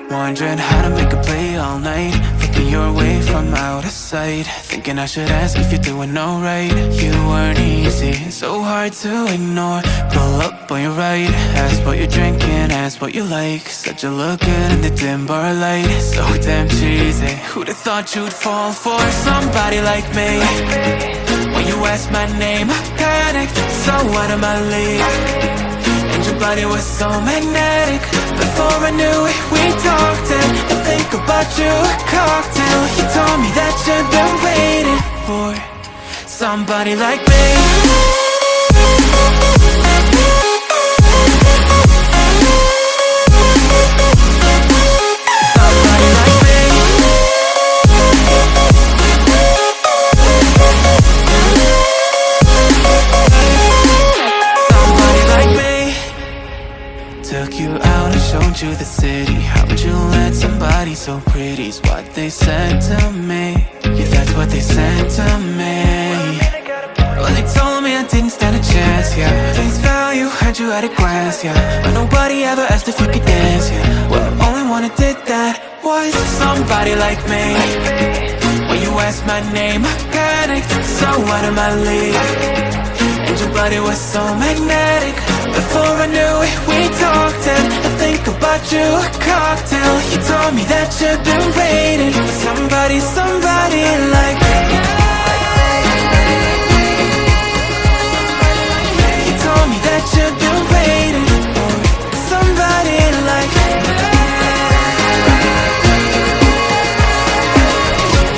Wondering how to make a play all night, looking your way from out of sight, thinking I should ask if you're doing alright. You weren't easy, so hard to ignore. Pull up on your right, ask what you're drinking, ask what you like. Said you look good in the dim bar light, so damn cheesy. Who'd have thought you'd fall for somebody like me? When you asked my name, I panicked, so out of my league. And your body was so magnetic. Before I knew it, we talked, and I think about you a cocktail. You told me that you've been waiting for somebody like me. Took you out and showed you the city. How'd you let somebody so pretty's what they said to me? Yeah, that's what they said to me. Well, they told me I didn't stand a chance, yeah. Face value, had you at a glance, yeah. But nobody ever asked if you could dance, yeah. Well, the only one who did that was somebody like me. When you asked my name, I panicked, so out of my league. And your body was so magnetic. Before I knew it, we talked, and I think about you a cocktail. You told me that you've been waiting for somebody, somebody like me. You told me that you've been waiting for somebody like me.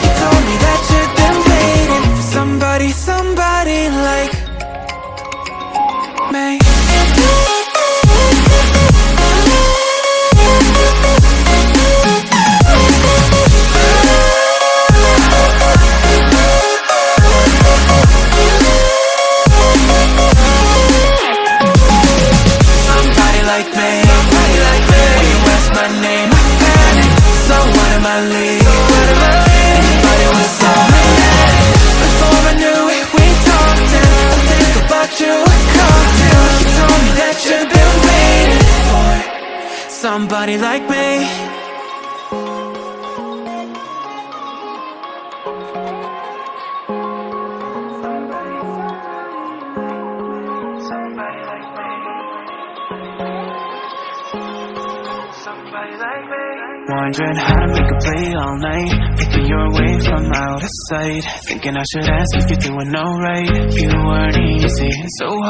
You told me that you've been waiting for somebody, somebody like me. Somebody like me. Wondering how to make a play all night, picking your way from out of sight, thinking I should ask if you're doing alright. You weren't easy, so hard.